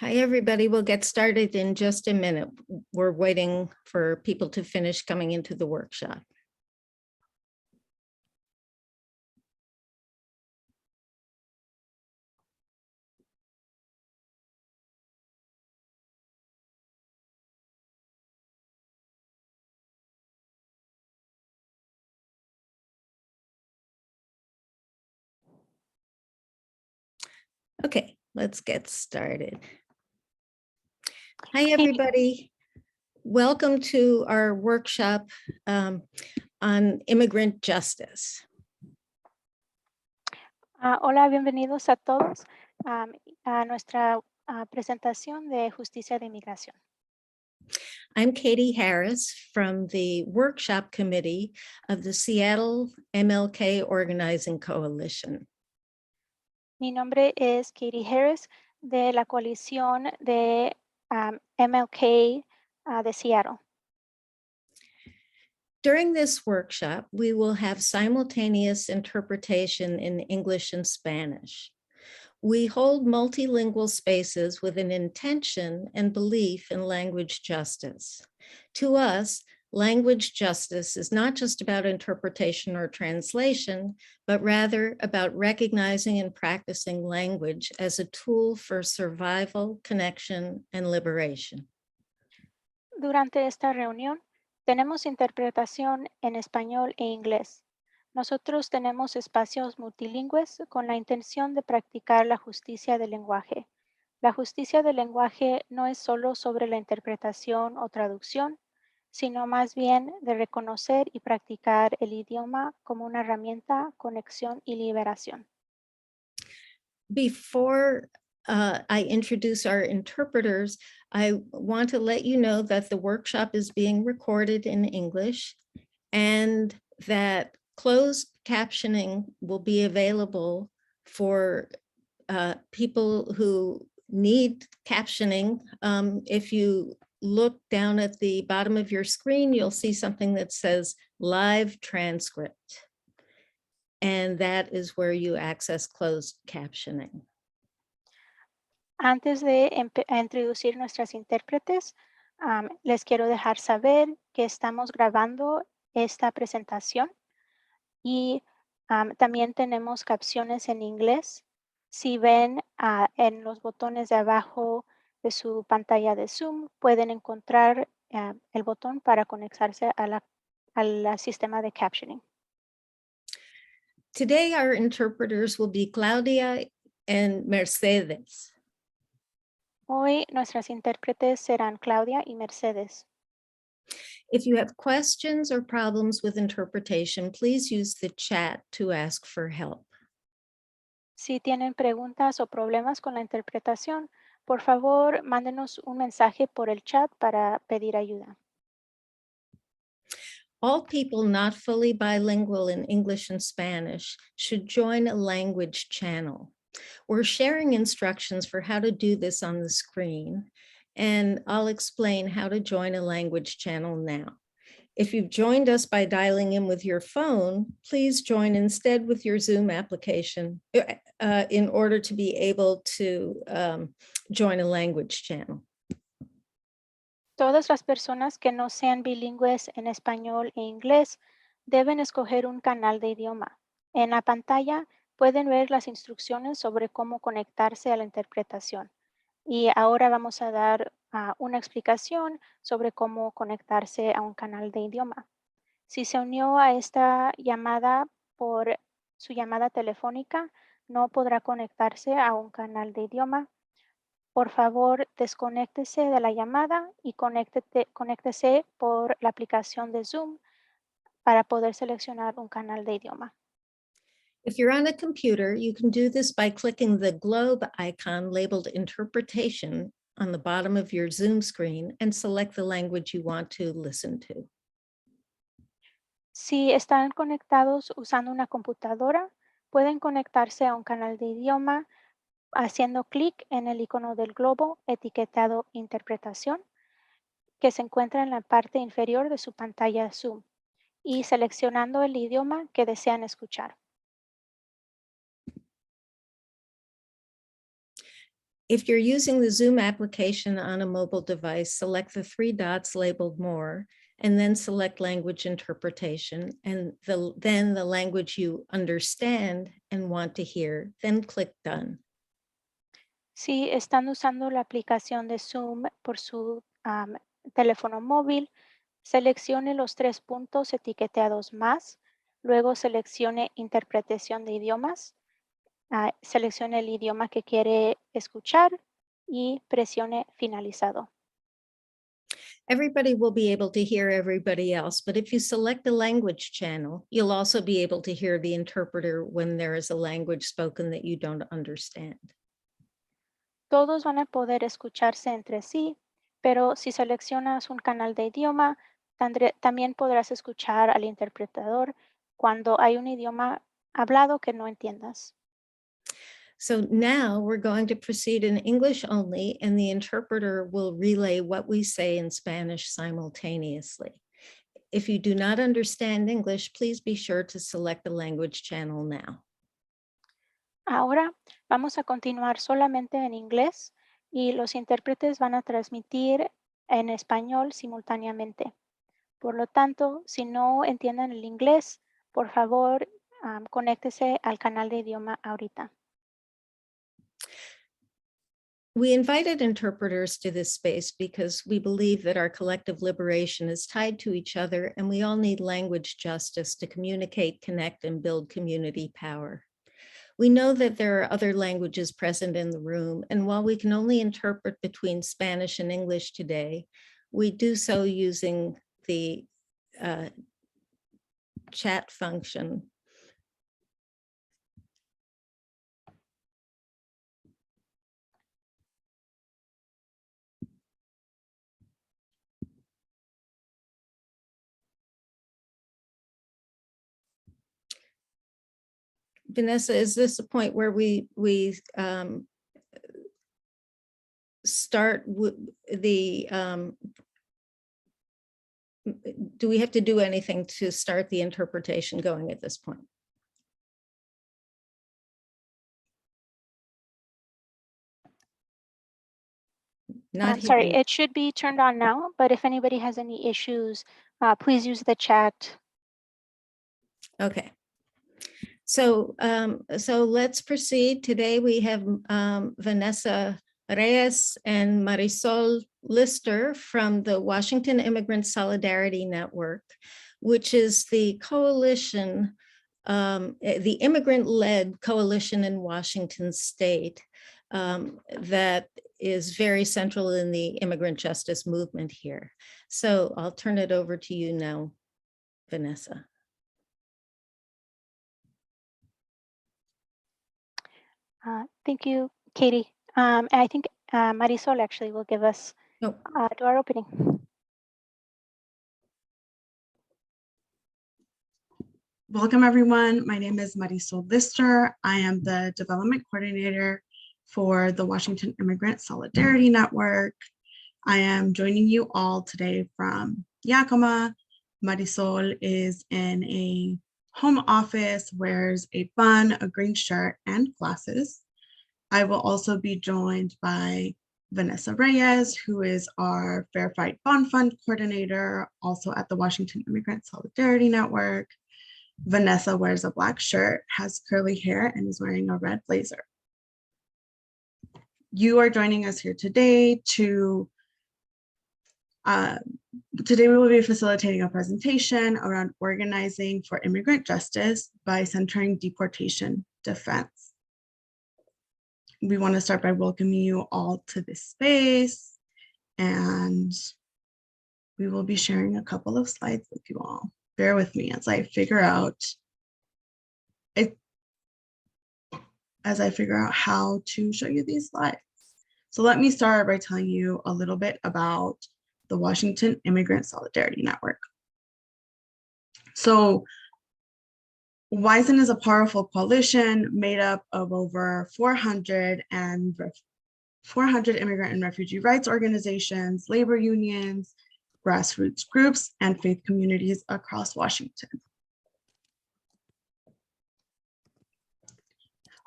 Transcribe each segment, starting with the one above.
Hi, everybody. We'll get started in just a minute. We're waiting for people to finish coming into the workshop. Okay, let's get started. Hi, everybody. Welcome to our workshop on immigrant justice. Hola, bienvenidos a todos a nuestra presentación de justicia de inmigración. I'm Katie Harris from the workshop committee of the Seattle MLK Organizing Coalition. Mi nombre es Katie Harris de la coalición de MLK de Seattle. During this workshop, we will have simultaneous interpretation in English and Spanish. We hold multilingual spaces with an intention and belief in language justice. To us, language justice is not just about interpretation or translation, but rather about recognizing and practicing language as a tool for survival, connection, and liberation. Durante esta reunión, tenemos interpretación en español e inglés. Nosotros tenemos espacios multilingües con la intención de practicar la justicia del lenguaje. La justicia del lenguaje no es solo sobre la interpretación o traducción, sino más bien de reconocer y practicar el idioma como una herramienta, conexión y liberación. Before I introduce our interpreters, I want to let you know that the workshop is being recorded in English and that closed captioning will be available for people who need captioning. If you look down at the bottom of your screen, you'll see something that says live transcript. And that is where you access closed captioning. Antes de introducir nuestras intérpretes, les quiero dejar saber que estamos grabando esta presentación y también tenemos capciones en inglés. Si ven en los botones de abajo de su pantalla de Zoom, pueden encontrar el botón para conectarse al sistema de captioning. Today, our interpreters will be Claudia and Mercedes. Hoy nuestras intérpretes serán Claudia y Mercedes. If you have questions or problems with interpretation, please use the chat to ask for help. Si tienen preguntas o problemas con la interpretación, por favor, mándenos un mensaje por el chat para pedir ayuda. All people not fully bilingual in English and Spanish should join a language channel. We're sharing instructions for how to do this on the screen, and I'll explain how to join a language channel now. If you've joined us by dialing in with your phone, please join instead with your Zoom application in order to be able to join a language channel. Todas las personas que no sean bilingües en español e inglés deben escoger un canal de idioma. En la pantalla pueden ver las instrucciones sobre cómo conectarse a la interpretación. Y ahora vamos a dar una explicación sobre cómo conectarse a un canal de idioma. Si se unió a esta llamada por su llamada telefónica, no podrá conectarse a un canal de idioma. Por favor, desconéctese de la llamada y conéctese por la aplicación de Zoom para poder seleccionar un canal de idioma. If you're on a computer, you can do this by clicking the globe icon labeled interpretation on the bottom of your Zoom screen and select the language you want to listen to. Si están conectados usando una computadora, pueden conectarse a un canal de idioma haciendo clic en el icono del globo etiquetado Interpretación, que se encuentra en la parte inferior de su pantalla Zoom, y seleccionando el idioma que desean escuchar. If you're using the Zoom application on a mobile device, select the 3 dots labeled More, and then select Language Interpretation, and then the language you understand and want to hear, then click Done. Si están usando la aplicación de Zoom por su teléfono móvil, seleccione los 3 puntos etiquetados más, luego seleccione Interpretación de idiomas, seleccione el idioma que quiere escuchar y presione Finalizado. Everybody will be able to hear everybody else, but if you select a language channel, you'll also be able to hear the interpreter when there is a language spoken that you don't understand. Todos van a poder escucharse entre sí, pero si seleccionas un canal de idioma, también podrás escuchar al interpretador cuando hay un idioma hablado que no entiendas. So now we're going to proceed in English only, and the interpreter will relay what we say in Spanish simultaneously. If you do not understand English, please be sure to select the language channel now. Ahora vamos a continuar solamente en inglés y los intérpretes van a transmitir en español simultáneamente. Por lo tanto, si no entienden el inglés, por favor, conéctese al canal de idioma ahorita. We invited interpreters to this space because we believe that our collective liberation is tied to each other, and we all need language justice to communicate, connect, and build community power. We know that there are other languages present in the room, and while we can only interpret between Spanish and English today, we do so using the chat function. Vanessa, is this a point where we start with the, do we have to do anything to start the interpretation going at this point? I'm sorry, it should be turned on now, but if anybody has any issues, please use the chat. Okay. So, so let's proceed. Today we have Vanessa Reyes and Marisol Lister from the Washington Immigrant Solidarity Network, which is the coalition, the immigrant-led coalition in Washington state that is very central in the immigrant justice movement here. So I'll turn it over to you now, Vanessa. Thank you, Katie. I think Marisol actually will give us do our opening. Welcome, everyone. My name is Marisol Lister. I am the development coordinator for the Washington Immigrant Solidarity Network. I am joining you all today from Yakima. Marisol is in a home office, wears a bun, a green shirt, and glasses. I will also be joined by Vanessa Reyes, who is our Fairfield Bond Fund coordinator, also at the Washington Immigrant Solidarity Network. Vanessa wears a black shirt, has curly hair, and is wearing a red blazer. You are joining us here today to today we will be facilitating a presentation around organizing for immigrant justice by centering deportation defense. We want to start by welcoming you all to this space, and we will be sharing a couple of slides with you all. Bear with me as I figure out how to show you these slides. So let me start by telling you a little bit about the Washington Immigrant Solidarity Network. So WAISN is a powerful coalition made up of over 400 immigrant and refugee rights organizations, labor unions, grassroots groups, and faith communities across Washington.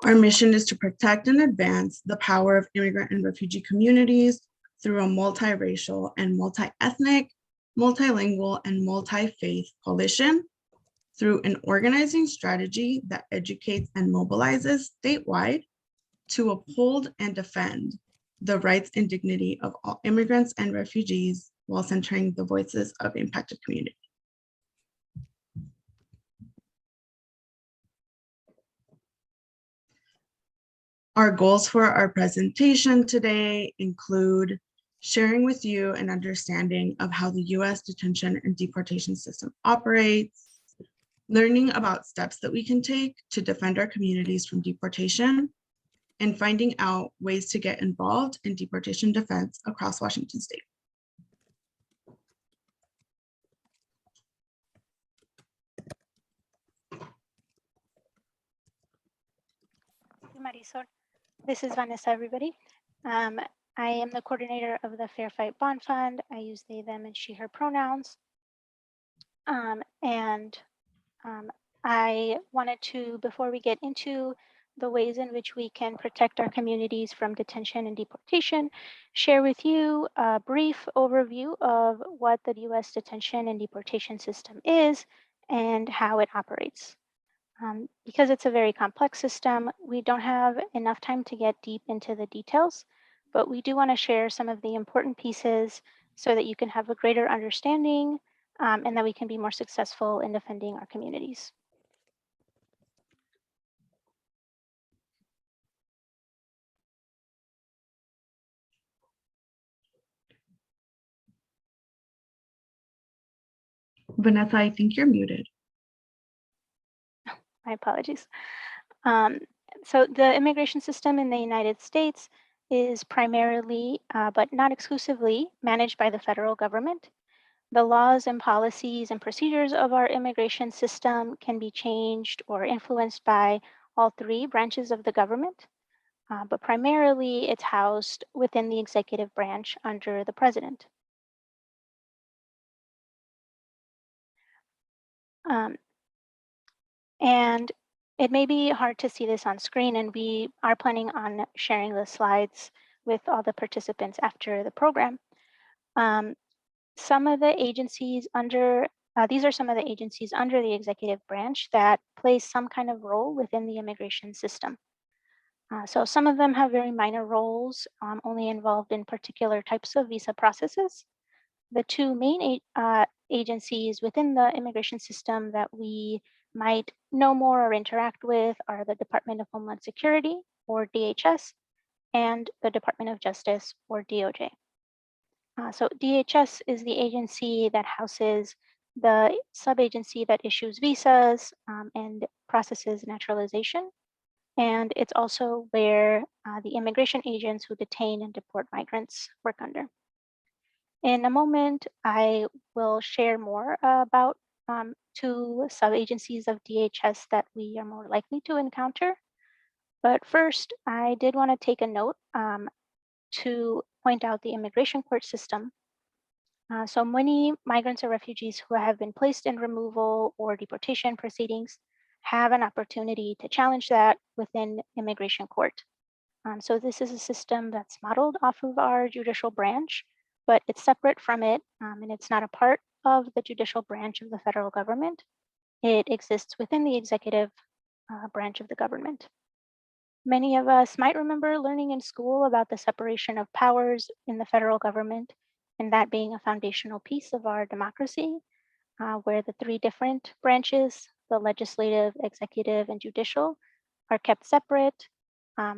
Our mission is to protect and advance the power of immigrant and refugee communities through a multiracial and multi-ethnic, multilingual, and multi-faith coalition through an organizing strategy that educates and mobilizes statewide to uphold and defend the rights and dignity of all immigrants and refugees while centering the voices of impacted communities. Our goals for our presentation today include sharing with you an understanding of how the U.S. detention and deportation system operates, learning about steps that we can take to defend our communities from deportation, and finding out ways to get involved in deportation defense across Washington state. Marisol. This is Vanessa, everybody. I am the coordinator of the Fair Fight Bond Fund. I use they, them, and she, her pronouns. I wanted to, before we get into the ways in which we can protect our communities from detention and deportation, share with you a brief overview of what the U.S. detention and deportation system is and how it operates. Because it's a very complex system, we don't have enough time to get deep into the details, but we do want to share some of the important pieces so that you can have a greater understanding and that we can be more successful in defending our communities. Vanessa, I think you're muted. My apologies. So the immigration system in the United States is primarily, but not exclusively, managed by the federal government. The laws and policies and procedures of our immigration system can be changed or influenced by all three branches of the government, but primarily it's housed within the executive branch under the president. And it may be hard to see this on screen, and we are planning on sharing the slides with all the participants after the program. Some of the agencies under, these are some of the agencies under the executive branch that play some kind of role within the immigration system. So some of them have very minor roles, only involved in particular types of visa processes. The two main agencies within the immigration system that we might know more or interact with are the Department of Homeland Security, or DHS, and the Department of Justice, or DOJ. So DHS is the agency that houses the sub-agency that issues visas and processes naturalization. And it's also where the immigration agents who detain and deport migrants work under. In a moment, I will share more about two sub-agencies of DHS that we are more likely to encounter. But first, I did want to take a note to point out the immigration court system. So many migrants or refugees who have been placed in removal or deportation proceedings have an opportunity to challenge that within immigration court. So this is a system that's modeled off of our judicial branch, but it's separate from it, and it's not a part of the judicial branch of the federal government. It exists within the executive branch of the government. Many of us might remember learning in school about the separation of powers in the federal government, and that being a foundational piece of our democracy, where the three different branches, the legislative, executive, and judicial, are kept separate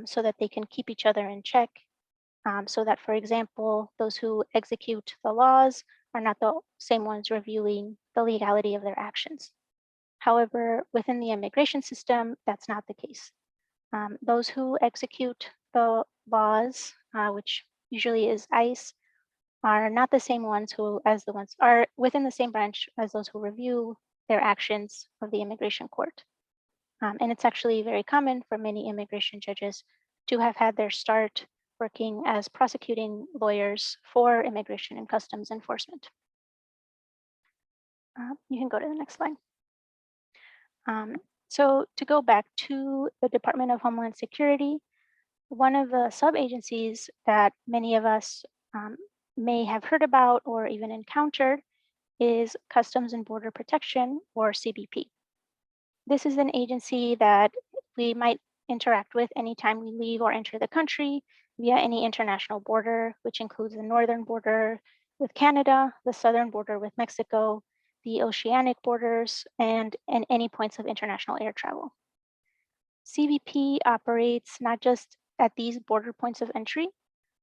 so that they can keep each other in check. So that, for example, those who execute the laws are not the same ones reviewing the legality of their actions. However, within the immigration system, that's not the case. Those who execute the laws, which usually is ICE, are not the same ones who, as the ones are within the same branch as those who review their actions of the immigration court. And it's actually very common for many immigration judges to have had their start working as prosecuting lawyers for immigration and customs enforcement. You can go to the next slide. So to go back to the Department of Homeland Security, one of the sub-agencies that many of us may have heard about or even encountered is Customs and Border Protection, or CBP. This is an agency that we might interact with anytime we leave or enter the country via any international border, which includes the northern border with Canada, the southern border with Mexico, the oceanic borders, and any points of international air travel. CBP operates not just at these border points of entry,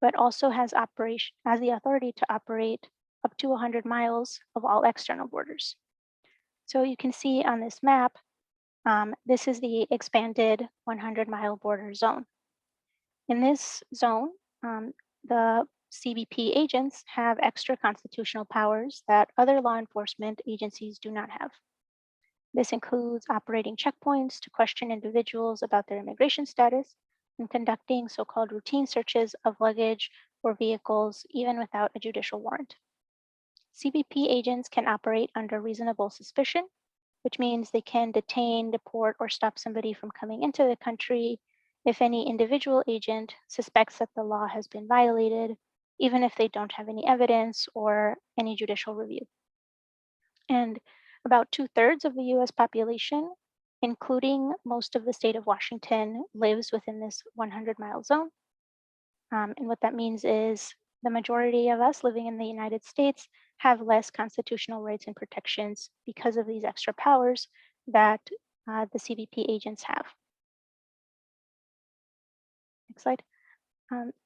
but also has the authority to operate up to 100 miles of all external borders. So you can see on this map, this is the expanded 100-mile border zone. In this zone, the CBP agents have extra constitutional powers that other law enforcement agencies do not have. This includes operating checkpoints to question individuals about their immigration status and conducting so-called routine searches of luggage or vehicles, even without a judicial warrant. CBP agents can operate under reasonable suspicion, which means they can detain, deport, or stop somebody from coming into the country if any individual agent suspects that the law has been violated, even if they don't have any evidence or any judicial review. And about 2/3 of the US population, including most of the state of Washington, lives within this 100-mile zone. And what that means is the majority of us living in the United States have less constitutional rights and protections because of these extra powers that the CBP agents have. Next slide.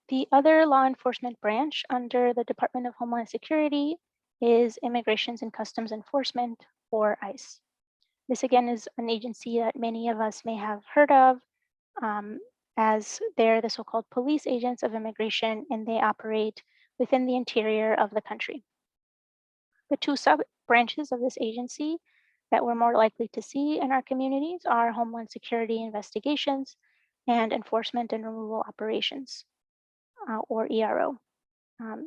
The other law enforcement branch under the Department of Homeland Security is Immigrations and Customs Enforcement, or ICE. This again is an agency that many of us may have heard of, as they're the so-called police agents of immigration, and they operate within the interior of the country. The two sub-branches of this agency that we're more likely to see in our communities are Homeland Security investigations and enforcement and removal operations, or ERO.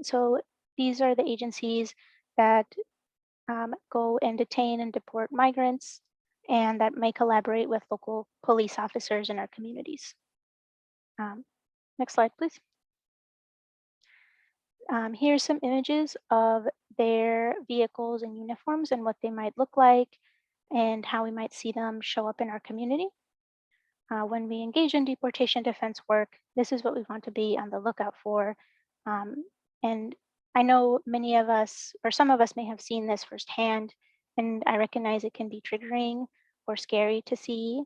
So these are the agencies that go and detain and deport migrants, and that may collaborate with local police officers in our communities. Next slide, please. Here's some images of their vehicles and uniforms and what they might look like and how we might see them show up in our community. When we engage in deportation defense work, this is what we want to be on the lookout for. And I know many of us, or some of us may have seen this firsthand, and I recognize it can be triggering or scary to see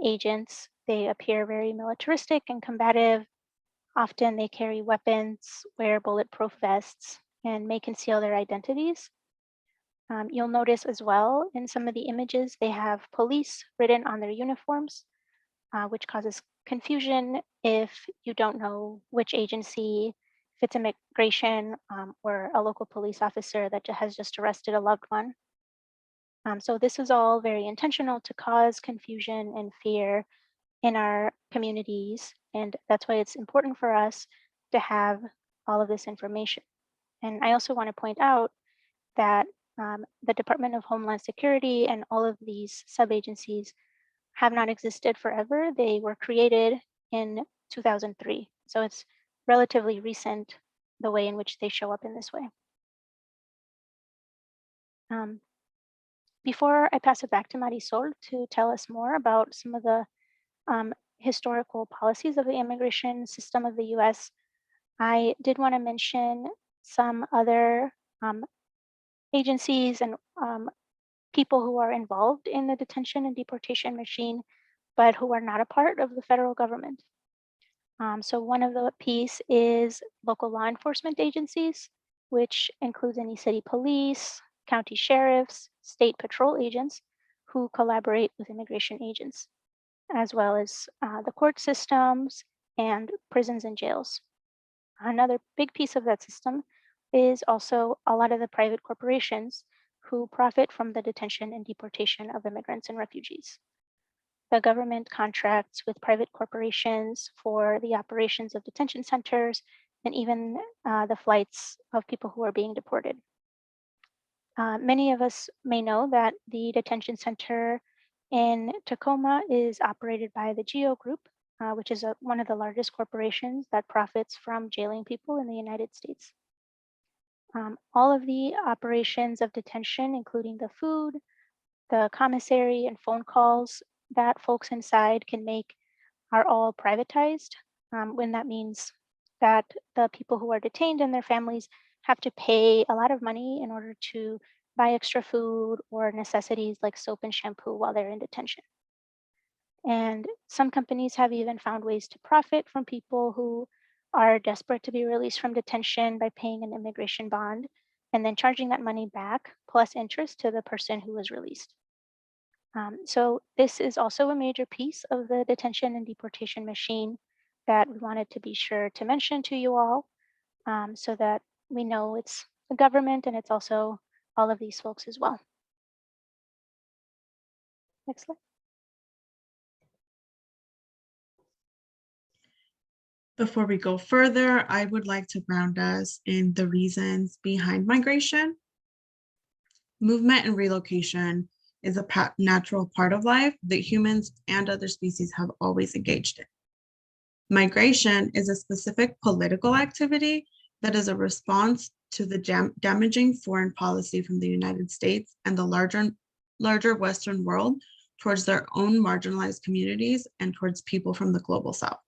agents. They appear very militaristic and combative. Often they carry weapons, wear bulletproof vests, and may conceal their identities. You'll notice as well in some of the images, they have police written on their uniforms, which causes confusion if you don't know which agency, if it's immigration or a local police officer that has just arrested a loved one. So this is all very intentional to cause confusion and fear in our communities. And that's why it's important for us to have all of this information. And I also want to point out that the Department of Homeland Security and all of these sub-agencies have not existed forever. They were created in 2003. So it's relatively recent, the way in which they show up in this way. Before I pass it back to Marisol to tell us more about some of the historical policies of the immigration system of the US, I did want to mention some other agencies and people who are involved in the detention and deportation machine, but who are not a part of the federal government. So one of the piece is local law enforcement agencies, which includes any city police, county sheriffs, state patrol agents who collaborate with immigration agents, as well as the court systems and prisons and jails. Another big piece of that system is also a lot of the private corporations who profit from the detention and deportation of immigrants and refugees. The government contracts with private corporations for the operations of detention centers and even the flights of people who are being deported. Many of us may know that the detention center in Tacoma is operated by the GEO Group, which is one of the largest corporations that profits from jailing people in the United States. All of the operations of detention, including the food, the commissary, and phone calls that folks inside can make, are all privatized, when that means that the people who are detained and their families have to pay a lot of money in order to buy extra food or necessities like soap and shampoo while they're in detention. And some companies have even found ways to profit from people who are desperate to be released from detention by paying an immigration bond and then charging that money back plus interest to the person who was released. So this is also a major piece of the detention and deportation machine that we wanted to be sure to mention to you all, so that we know it's the government and it's also all of these folks as well. Next slide. Before we go further, I would like to ground us in the reasons behind migration. Movement and relocation is a natural part of life that humans and other species have always engaged in. Migration is a specific political activity that is a response to the damaging foreign policy from the United States and the larger Western world towards their own marginalized communities and towards people from the global South.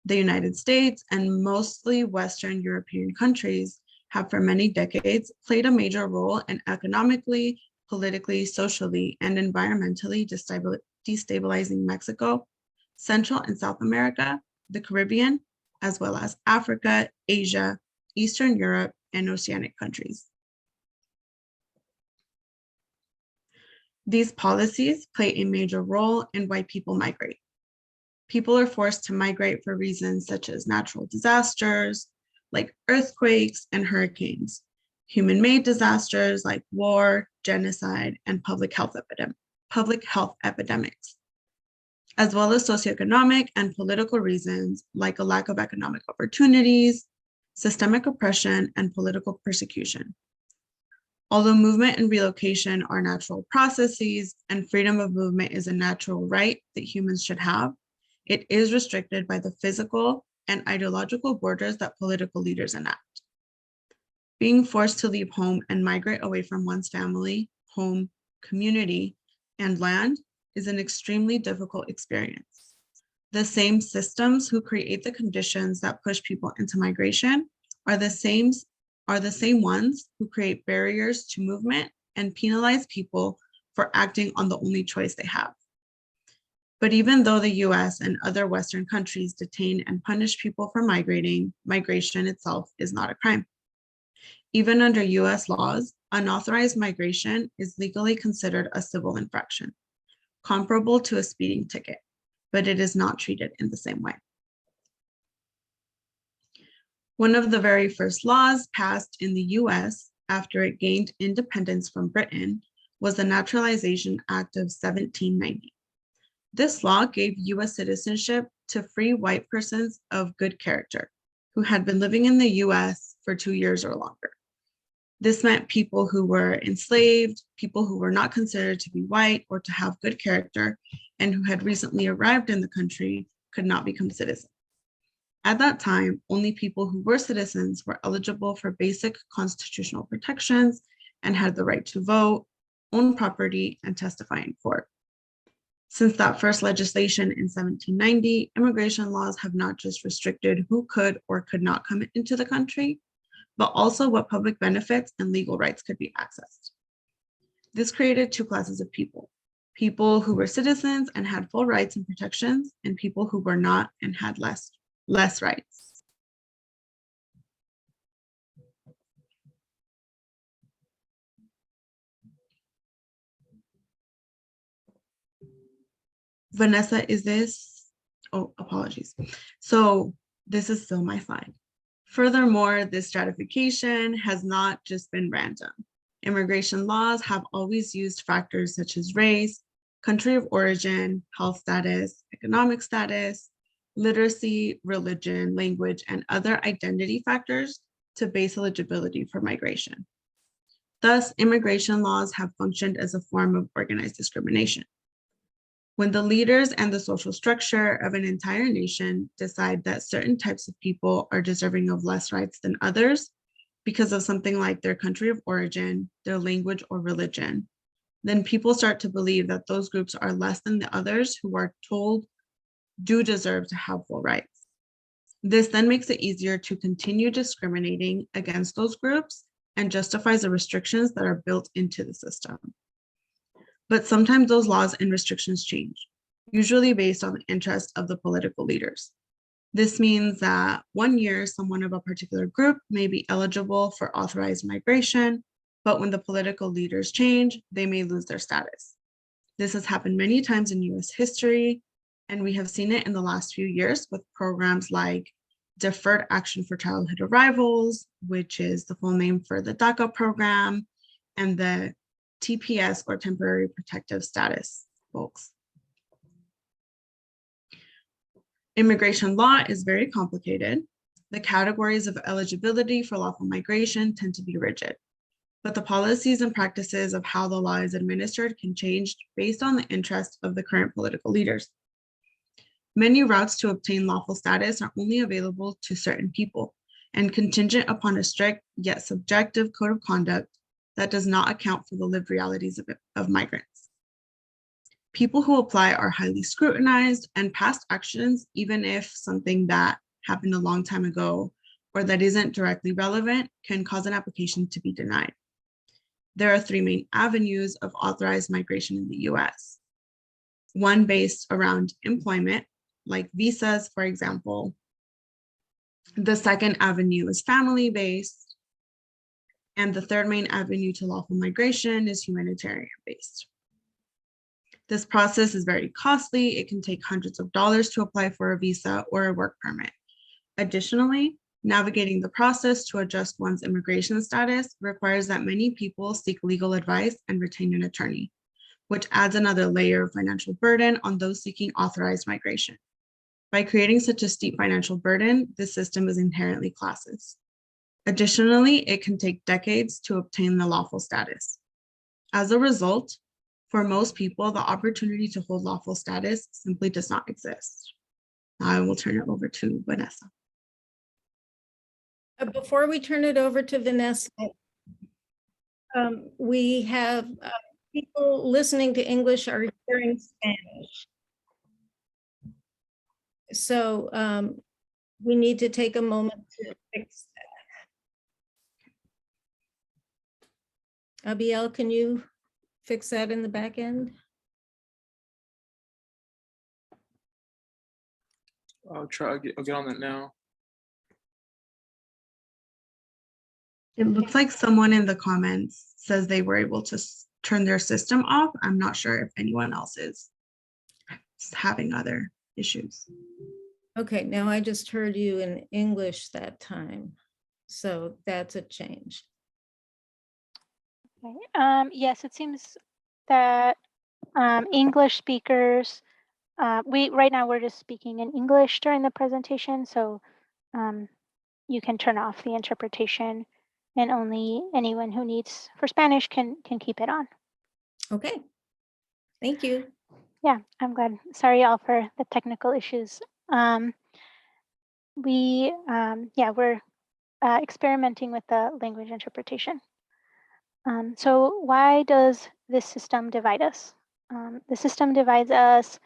The United States and mostly Western European countries have for many decades played a major role in economically, politically, socially, and environmentally destabilizing Mexico, Central and South America, the Caribbean, as well as Africa, Asia, Eastern Europe, and Oceanic countries. These policies play a major role in why people migrate. People are forced to migrate for reasons such as natural disasters, like earthquakes and hurricanes, human-made disasters like war, genocide, and public health epidemics, as well as socioeconomic and political reasons like a lack of economic opportunities, systemic oppression, and political persecution. Although movement and relocation are natural processes and freedom of movement is a natural right that humans should have, it is restricted by the physical and ideological borders that political leaders enact. Being forced to leave home and migrate away from one's family, home, community, and land is an extremely difficult experience. The same systems who create the conditions that push people into migration are the same ones who create barriers to movement and penalize people for acting on the only choice they have. But even though the US and other Western countries detain and punish people for migrating, migration itself is not a crime. Even under US laws, unauthorized migration is legally considered a civil infraction, comparable to a speeding ticket, but it is not treated in the same way. One of the very first laws passed in the US after it gained independence from Britain was the Naturalization Act of 1790. This law gave US citizenship to free white persons of good character who had been living in the US for 2 years or longer. This meant people who were enslaved, people who were not considered to be white or to have good character, and who had recently arrived in the country could not become citizens. At that time, only people who were citizens were eligible for basic constitutional protections and had the right to vote, own property, and testify in court. Since that first legislation in 1790, immigration laws have not just restricted who could or could not come into the country, but also what public benefits and legal rights could be accessed. This created two classes of people: people who were citizens and had full rights and protections, and people who were not and had less rights. Vanessa, is this? Oh, apologies. So this is still my slide. Furthermore, this stratification has not just been random. Immigration laws have always used factors such as race, country of origin, health status, economic status, literacy, religion, language, and other identity factors to base eligibility for migration. Thus, immigration laws have functioned as a form of organized discrimination. When the leaders and the social structure of an entire nation decide that certain types of people are deserving of less rights than others because of something like their country of origin, their language, or religion, then people start to believe that those groups are less than the others who are told do deserve to have full rights. This then makes it easier to continue discriminating against those groups and justifies the restrictions that are built into the system. But sometimes those laws and restrictions change, usually based on the interest of the political leaders. This means that one year, someone of a particular group may be eligible for authorized migration, but when the political leaders change, they may lose their status. This has happened many times in US history, and we have seen it in the last few years with programs like Deferred Action for Childhood Arrivals, which is the full name for the DACA program, and the TPS, or Temporary Protective Status, folks. Immigration law is very complicated. The categories of eligibility for lawful migration tend to be rigid, but the policies and practices of how the law is administered can change based on the interest of the current political leaders. Many routes to obtain lawful status are only available to certain people and contingent upon a strict yet subjective code of conduct that does not account for the lived realities of migrants. People who apply are highly scrutinized, and past actions, even if something that happened a long time ago or that isn't directly relevant, can cause an application to be denied. There are three main avenues of authorized migration in the US. One based around employment, like visas, for example. The second avenue is family-based. And the third main avenue to lawful migration is humanitarian-based. This process is very costly. It can take hundreds of dollars to apply for a visa or a work permit. Additionally, navigating the process to adjust one's immigration status requires that many people seek legal advice and retain an attorney, which adds another layer of financial burden on those seeking authorized migration. By creating such a steep financial burden, this system is inherently classist. Additionally, it can take decades to obtain the lawful status. As a result, for most people, the opportunity to hold lawful status simply does not exist. Now I will turn it over to Vanessa. Before we turn it over to Vanessa, we have people listening to English are hearing Spanish. So we need to take a moment to fix that. Abiel, can you fix that in the back end? I'll get on that now. It looks like someone in the comments says they were able to turn their system off. I'm not sure if anyone else is having other issues. Okay, now I just heard you in English that time. So that's a change. Okay. Yes, it seems that English speakers, right now we're just speaking in English during the presentation, so you can turn off the interpretation and only anyone who needs for Spanish can keep it on. Okay, thank you. Yeah, I'm glad. Sorry all for the technical issues. We're experimenting with the language interpretation. So why does this system divide us? The system divides us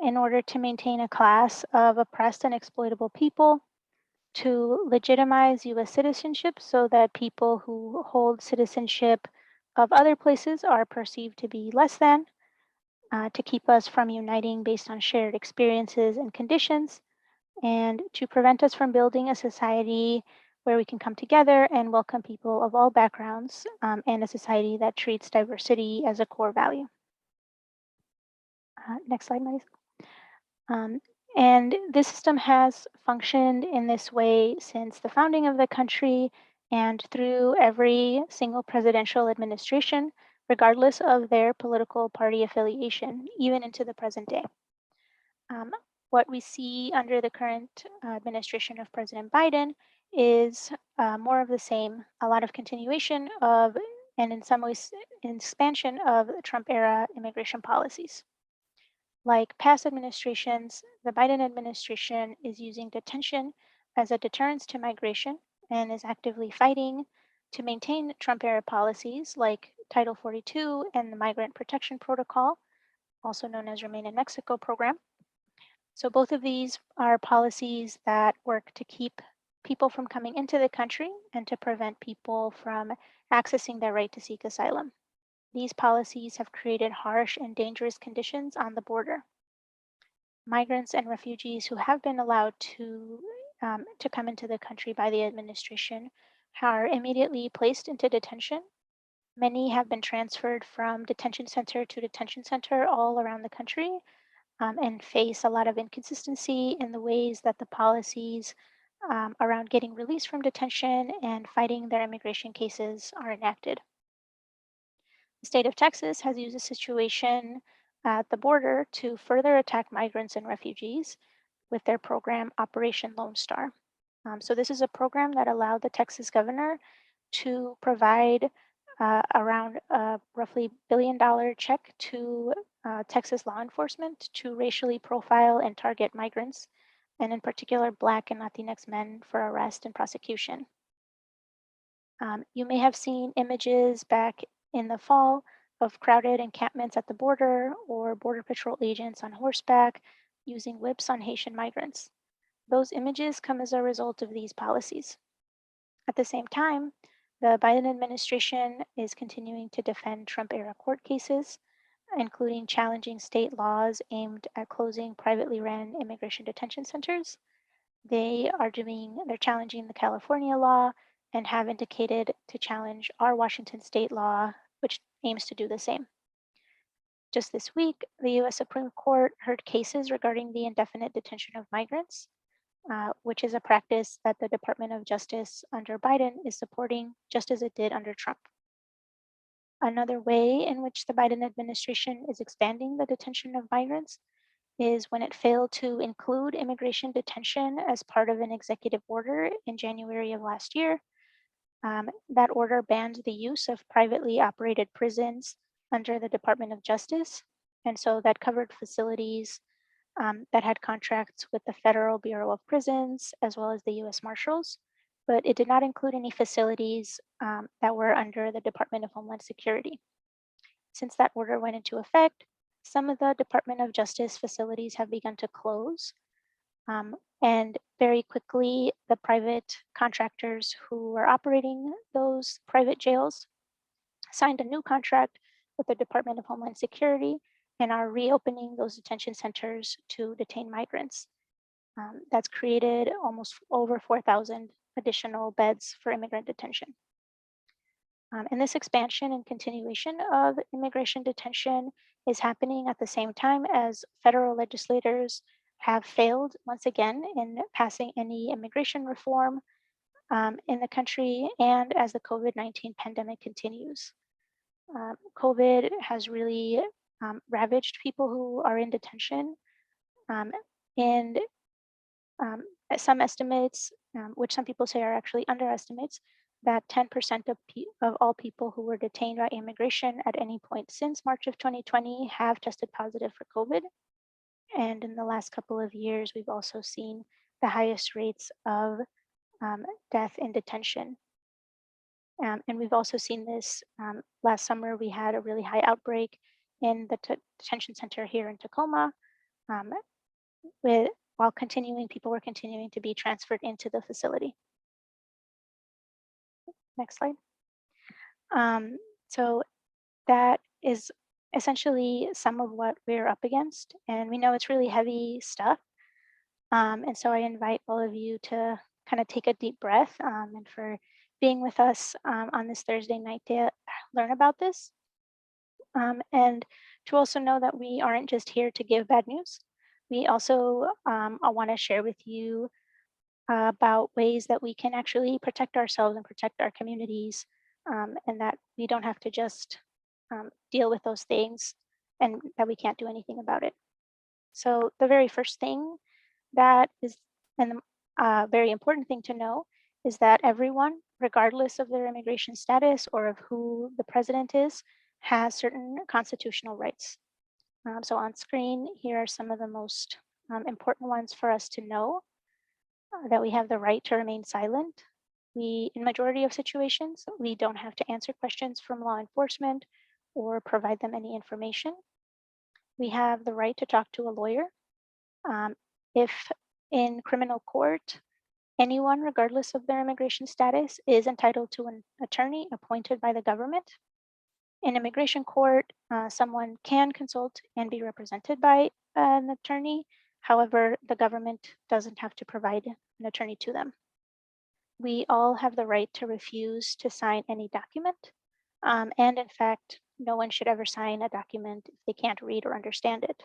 in order to maintain a class of oppressed and exploitable people, to legitimize US citizenship so that people who hold citizenship of other places are perceived to be less than, to keep us from uniting based on shared experiences and conditions, and to prevent us from building a society where we can come together and welcome people of all backgrounds, and a society that treats diversity as a core value. Next slide, Marisa. And this system has functioned in this way since the founding of the country and through every single presidential administration, regardless of their political party affiliation, even into the present day. What we see under the current administration of President Biden is more of the same, a lot of continuation of, and in some ways, an expansion of Trump era immigration policies. Like past administrations, the Biden administration is using detention as a deterrence to migration and is actively fighting to maintain Trump-era policies like Title 42 and the Migrant Protection Protocol, also known as Remain in Mexico program. So both of these are policies that work to keep people from coming into the country and to prevent people from accessing their right to seek asylum. These policies have created harsh and dangerous conditions on the border. Migrants and refugees who have been allowed to come into the country by the administration are immediately placed into detention. Many have been transferred from detention center to detention center all around the country, and face a lot of inconsistency in the ways that the policies around getting released from detention and fighting their immigration cases are enacted. The state of Texas has used the situation at the border to further attack migrants and refugees with their program Operation Lone Star. So this is a program that allowed the Texas governor to provide around a roughly $1 billion check to Texas law enforcement to racially profile and target migrants, and in particular Black and Latinx men, for arrest and prosecution. You may have seen images back in the fall of crowded encampments at the border or Border Patrol agents on horseback using whips on Haitian migrants. Those images come as a result of these policies. At the same time, the Biden administration is continuing to defend Trump-era court cases, including challenging state laws aimed at closing privately ran immigration detention centers. They're challenging the California law and have indicated to challenge our Washington state law, which aims to do the same. Just this week, the US Supreme Court heard cases regarding the indefinite detention of migrants, which is a practice that the Department of Justice under Biden is supporting, just as it did under Trump. Another way in which the Biden administration is expanding the detention of migrants is when it failed to include immigration detention as part of an executive order in January of last year. That order banned the use of privately operated prisons under the Department of Justice. And so that covered facilities that had contracts with the Federal Bureau of Prisons as well as the US Marshals, but it did not include any facilities that were under the Department of Homeland Security. Since that order went into effect, some of the Department of Justice facilities have begun to close. And very quickly, the private contractors who were operating those private jails signed a new contract with the Department of Homeland Security and are reopening those detention centers to detain migrants. That's created almost over 4,000 additional beds for immigrant detention. And this expansion and continuation of immigration detention is happening at the same time as federal legislators have failed once again in passing any immigration reform in the country, and as the COVID-19 pandemic continues. COVID has really ravaged people who are in detention, and some estimates, which some people say are actually underestimates, that 10% of all people who were detained by immigration at any point since March of 2020 have tested positive for COVID. And in the last couple of years, we've also seen the highest rates of death in detention. And we've also seen this last summer, we had a really high outbreak in the detention center here in Tacoma, while people were continuing to be transferred into the facility. Next slide. So that is essentially some of what we're up against, and we know it's really heavy stuff. And so I invite all of you to kind of take a deep breath and for being with us on this Thursday night to learn about this. And to also know that we aren't just here to give bad news. We also I want to share with you about ways that we can actually protect ourselves and protect our communities, and that we don't have to just deal with those things and that we can't do anything about it. So the very first thing that is, and very important thing to know, is that everyone, regardless of their immigration status or of who the president is, has certain constitutional rights. So on screen, here are some of the most important ones for us to know. That we have the right to remain silent. In majority of situations, we don't have to answer questions from law enforcement or provide them any information. We have the right to talk to a lawyer. If in criminal court, anyone, regardless of their immigration status, is entitled to an attorney appointed by the government. In immigration court, someone can consult and be represented by an attorney. However, the government doesn't have to provide an attorney to them. We all have the right to refuse to sign any document. And in fact, no one should ever sign a document if they can't read or understand it.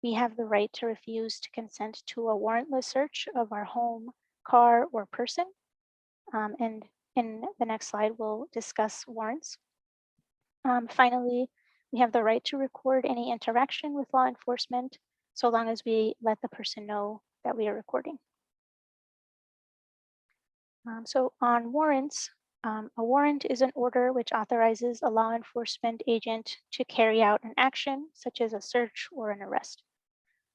We have the right to refuse to consent to a warrantless search of our home, car, or person. And in the next slide, we'll discuss warrants. Finally, we have the right to record any interaction with law enforcement, so long as we let the person know that we are recording. So on warrants, a warrant is an order which authorizes a law enforcement agent to carry out an action, such as a search or an arrest.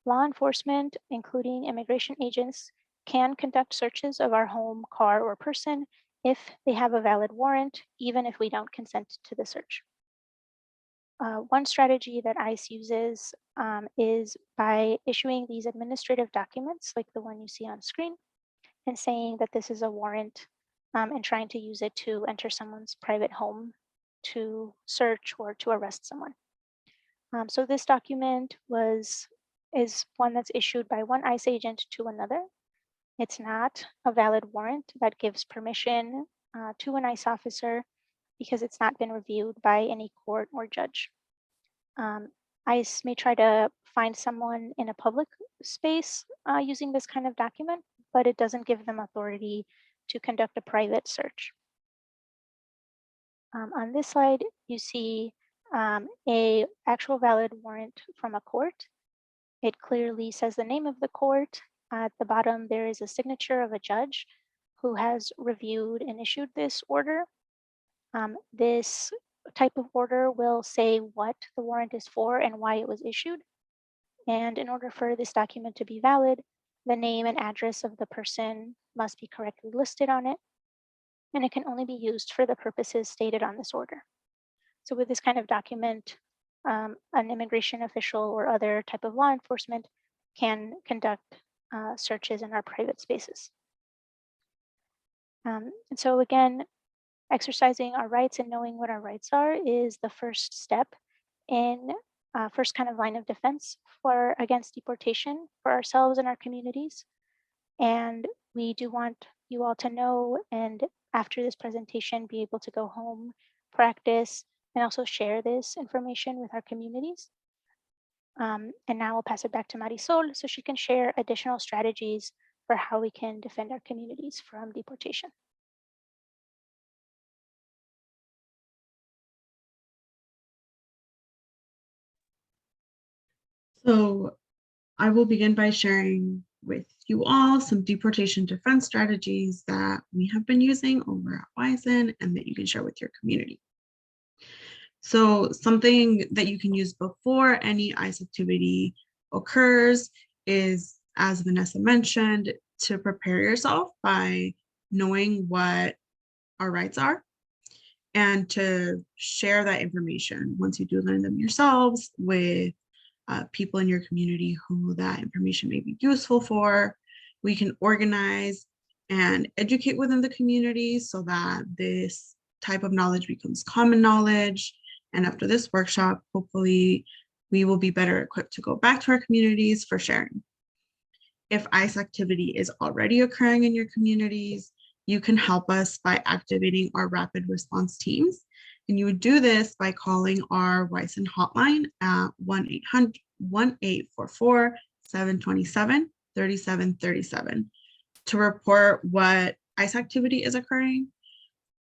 Law enforcement, including immigration agents, can conduct searches of our home, car, or person if they have a valid warrant, even if we don't consent to the search. One strategy that ICE uses is by issuing these administrative documents, like the one you see on screen, and saying that this is a warrant and trying to use it to enter someone's private home to search or to arrest someone. So this document is one that's issued by one ICE agent to another. It's not a valid warrant that gives permission to an ICE officer because it's not been reviewed by any court or judge. ICE may try to find someone in a public space using this kind of document, but it doesn't give them authority to conduct a private search. On this slide, you see a actual valid warrant from a court. It clearly says the name of the court. At the bottom, there is a signature of a judge who has reviewed and issued this order. This type of order will say what the warrant is for and why it was issued. And in order for this document to be valid, the name and address of the person must be correctly listed on it, and it can only be used for the purposes stated on this order. So with this kind of document, an immigration official or other type of law enforcement can conduct searches in our private spaces. And so again, exercising our rights and knowing what our rights are is the first step in first kind of line of defense against deportation for ourselves and our communities. And we do want you all to know, and after this presentation, be able to go home, practice, and also share this information with our communities. And now I'll pass it back to Marisol so she can share additional strategies for how we can defend our communities from deportation. So I will begin by sharing with you all some deportation defense strategies that we have been using over at WAISN and that you can share with your community. So something that you can use before any ICE activity occurs is, as Vanessa mentioned, to prepare yourself by knowing what our rights are and to share that information once you do learn them yourselves with people in your community who that information may be useful for. We can organize and educate within the community so that this type of knowledge becomes common knowledge. And after this workshop, hopefully we will be better equipped to go back to our communities for sharing. If ICE activity is already occurring in your communities, you can help us by activating our rapid response teams. And you would do this by calling our WAISN hotline at 1-800-727-3737 to report what ICE activity is occurring.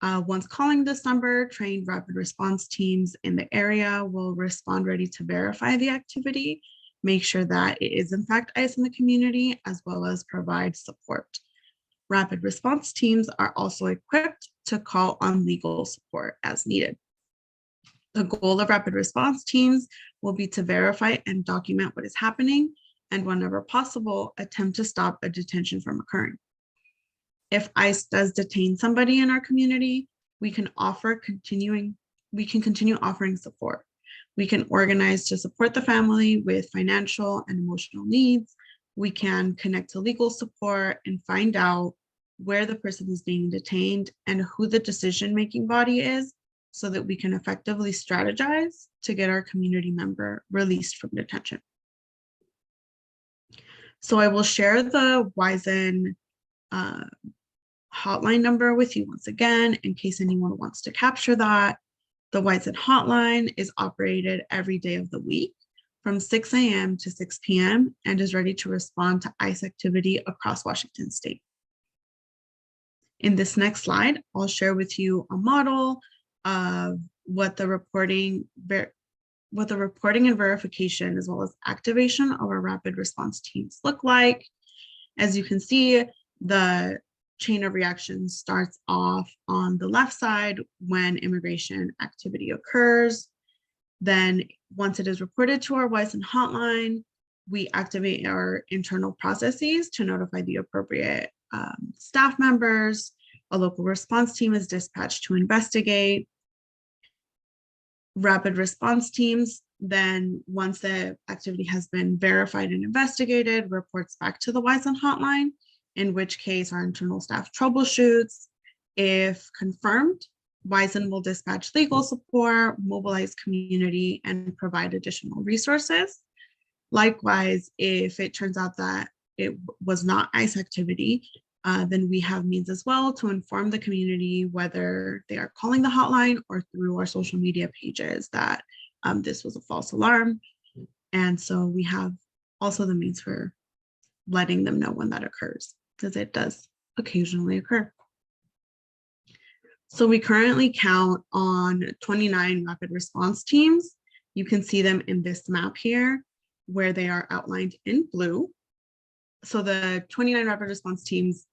Once calling this number, trained rapid response teams in the area will respond ready to verify the activity, make sure that it is in fact ICE in the community, as well as provide support. Rapid response teams are also equipped to call on legal support as needed. The goal of rapid response teams will be to verify and document what is happening, and whenever possible, attempt to stop a detention from occurring. If ICE does detain somebody in our community, we can continue offering support. We can organize to support the family with financial and emotional needs. We can connect to legal support and find out where the person is being detained and who the decision-making body is, so that we can effectively strategize to get our community member released from detention. So I will share the WAISN hotline number with you once again, in case anyone wants to capture that. The WAISN hotline is operated every day of the week from 6 a.m. to 6 p.m. and is ready to respond to ICE activity across Washington state. In this next slide, I'll share with you a model of what the reporting and verification, as well as activation of our rapid response teams look like. As you can see, the chain of reaction starts off on the left side when immigration activity occurs. Then once it is reported to our WAISN hotline, we activate our internal processes to notify the appropriate staff members. A local response team is dispatched to investigate. Rapid response teams, then once the activity has been verified and investigated, reports back to the WAISN hotline, in which case our internal staff troubleshoots. If confirmed, WAISN will dispatch legal support, mobilize community, and provide additional resources. Likewise, if it turns out that it was not ICE activity, then we have means as well to inform the community, whether they are calling the hotline or through our social media pages, that this was a false alarm. And so we have also the means for letting them know when that occurs, because it does occasionally occur. So we currently count on 29 rapid response teams. You can see them in this map here, where they are outlined in blue. So the 29 rapid response teams,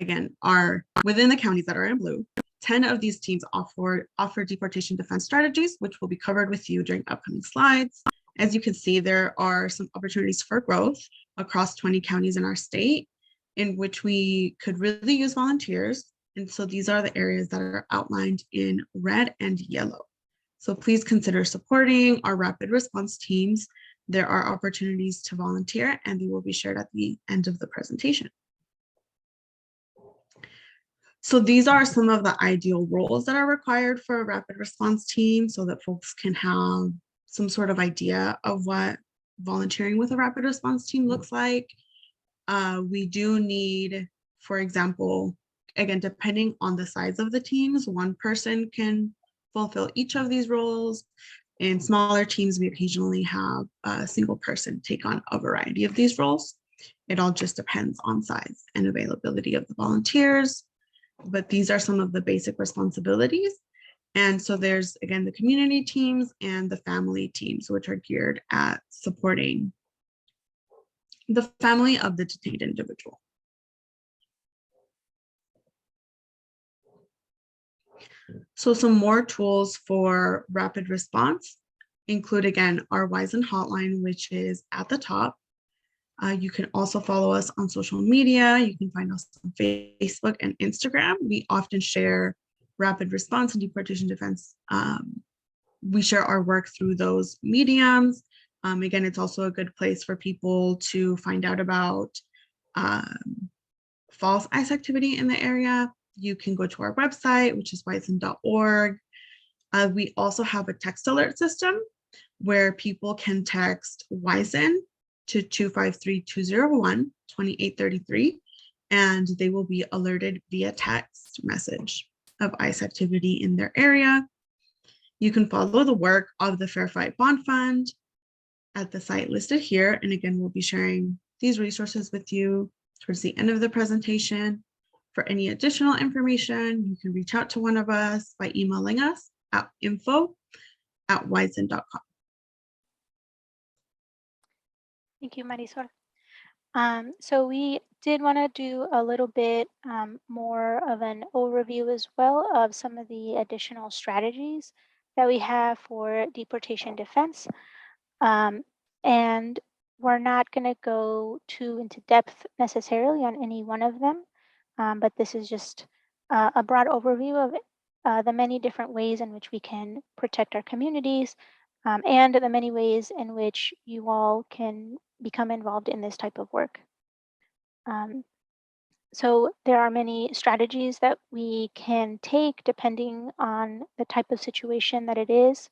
again, are within the counties that are in blue. 10 of these teams offer deportation defense strategies, which will be covered with you during upcoming slides. As you can see, there are some opportunities for growth across 20 counties in our state, in which we could really use volunteers. And so these are the areas that are outlined in red and yellow. So please consider supporting our rapid response teams. There are opportunities to volunteer, and they will be shared at the end of the presentation. So these are some of the ideal roles that are required for a rapid response team, so that folks can have some sort of idea of what volunteering with a rapid response team looks like. We do need, for example, again, depending on the size of the teams, one person can fulfill each of these roles. In smaller teams, we occasionally have a single person take on a variety of these roles. It all just depends on size and availability of the volunteers. But these are some of the basic responsibilities. And so there's, again, the community teams and the family teams, which are geared at supporting the family of the detained individual. So some more tools for rapid response include, again, our WAISN hotline, which is at the top. You can also follow us on social media. You can find us on Facebook and Instagram. We often share rapid response and deportation defense. We share our work through those mediums. Again, it's also a good place for people to find out about false ICE activity in the area. You can go to our website, which is waisn.org. We also have a text alert system where people can text WAISN to 253-201-2833, and they will be alerted via text message of ICE activity in their area. You can follow the work of the Fairfield Bond Fund at the site listed here. And again, we'll be sharing these resources with you towards the end of the presentation. For any additional information, you can reach out to one of us by emailing us at info@waisn.com. Thank you, Marisol. So we did want to do a little bit more of an overview as well of some of the additional strategies that we have for deportation defense. Um, and we're not going to go too into depth necessarily on any one of them, but this is just a broad overview of the many different ways in which we can protect our communities, and the many ways in which you all can become involved in this type of work. Um, so there are many strategies that we can take depending on the type of situation that it is.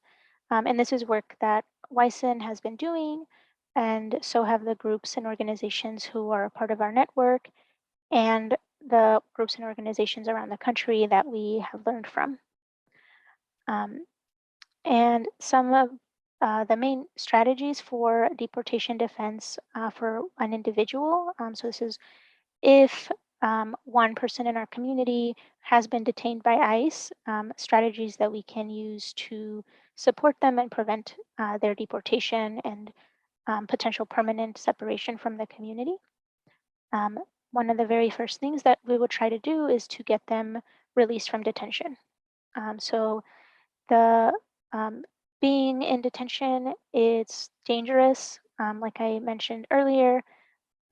And this is work that WAISN has been doing, and so have the groups and organizations who are a part of our network, and the groups and organizations around the country that we have learned from. Um, and some of the main strategies for deportation defense for an individual. So this is if one person in our community has been detained by ICE, strategies that we can use to support them and prevent their deportation and potential permanent separation from the community. One of the very first things that we would try to do is to get them released from detention. So the being in detention, it's dangerous. Like I mentioned earlier,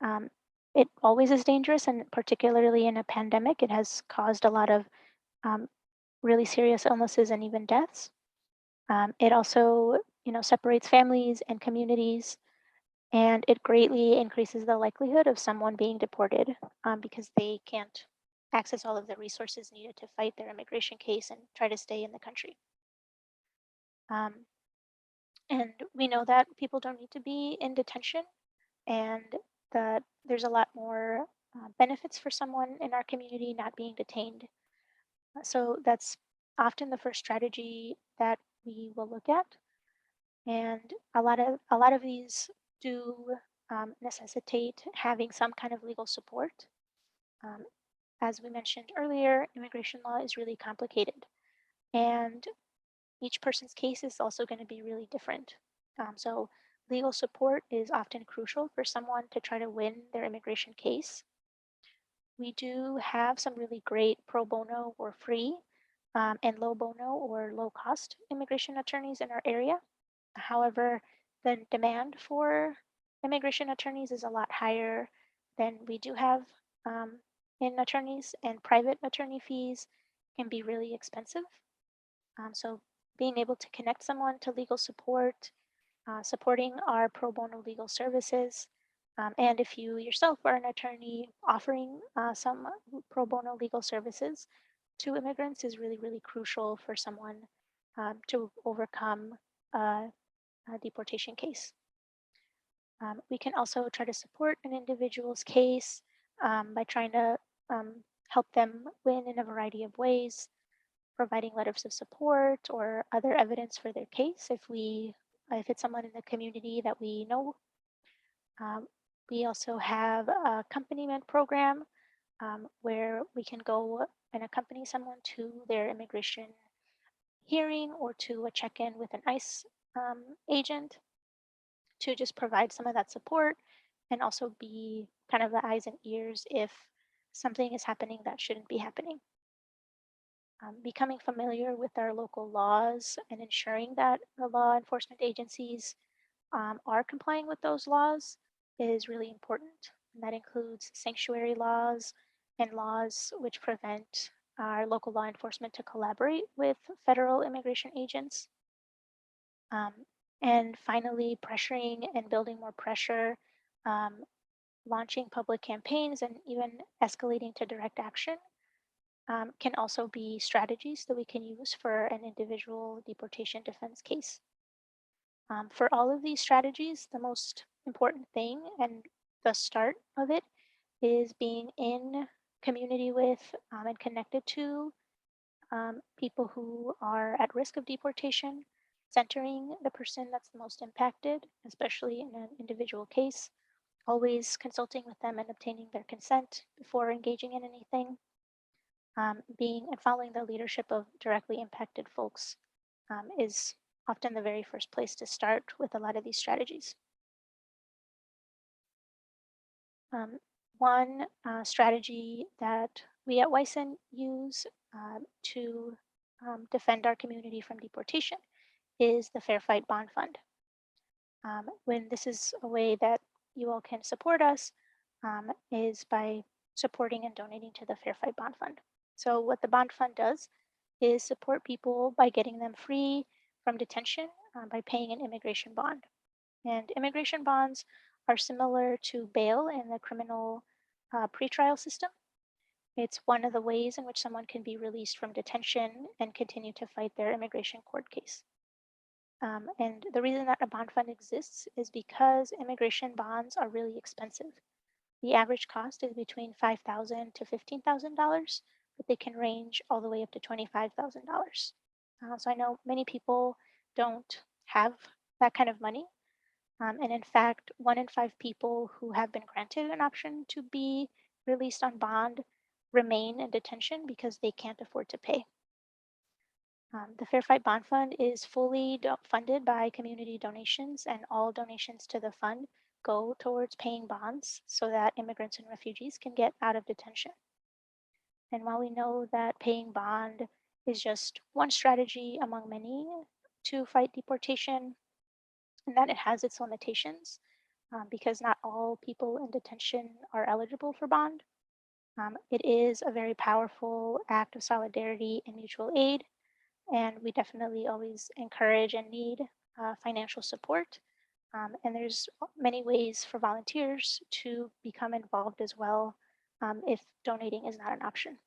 um, it always is dangerous, and particularly in a pandemic, it has caused a lot of um, really serious illnesses and even deaths. It also, separates families and communities, and it greatly increases the likelihood of someone being deported because they can't access all of the resources needed to fight their immigration case and try to stay in the country. Um, and we know that people don't need to be in detention, and that there's a lot more benefits for someone in our community not being detained. So that's often the first strategy that we will look at, and a lot of these do necessitate having some kind of legal support. Um, as we mentioned earlier, immigration law is really complicated, and each person's case is also going to be really different. So legal support is often crucial for someone to try to win their immigration case. We do have some really great pro bono or free and low bono or low cost immigration attorneys in our area. However, the demand for immigration attorneys is a lot higher than we do have in attorneys, and private attorney fees can be really expensive. So being able to connect someone to legal support, supporting our pro bono legal services, and if you yourself are an attorney offering some pro bono legal services to immigrants is really, really crucial for someone to overcome a deportation case. We can also try to support an individual's case by trying to help them win in a variety of ways, providing letters of support or other evidence for their case if it's someone in the community that we know. Um, we also have a accompaniment program where we can go and accompany someone to their immigration hearing or to a check-in with an ICE agent to just provide some of that support and also be kind of the eyes and ears if something is happening that shouldn't be happening. Becoming familiar with our local laws and ensuring that the law enforcement agencies are complying with those laws is really important. And that includes sanctuary laws and laws which prevent our local law enforcement to collaborate with federal immigration agents. Um, and finally, pressuring and building more pressure, um, launching public campaigns, and even escalating to direct action can also be strategies that we can use for an individual deportation defense case. For all of these strategies, the most important thing and the start of it is being in community with and connected to people who are at risk of deportation, centering the person that's the most impacted, especially in an individual case, always consulting with them and obtaining their consent before engaging in anything, being and following the leadership of directly impacted folks is often the very first place to start with a lot of these strategies. One strategy that we at WAISN use to defend our community from deportation is the Fair Fight Bond Fund. When this is a way that you all can support us is by supporting and donating to the Fair Fight Bond Fund. So what the bond fund does is support people by getting them free from detention by paying an immigration bond. And immigration bonds are similar to bail in the criminal pretrial system. It's one of the ways in which someone can be released from detention and continue to fight their immigration court case. And the reason that a bond fund exists is because immigration bonds are really expensive. The average cost is between $5,000 to $15,000, but they can range all the way up to $25,000. So I know many people don't have that kind of money. And in fact, 1 in 5 people who have been granted an option to be released on bond remain in detention because they can't afford to pay. The Fair Fight Bond Fund is fully funded by community donations, and all donations to the fund go towards paying bonds so that immigrants and refugees can get out of detention. And while we know that paying bond is just one strategy among many to fight deportation, and that it has its limitations because not all people in detention are eligible for bond, it is a very powerful act of solidarity and mutual aid. And we definitely always encourage and need financial support. And there's many ways for volunteers to become involved as well if donating is not an option.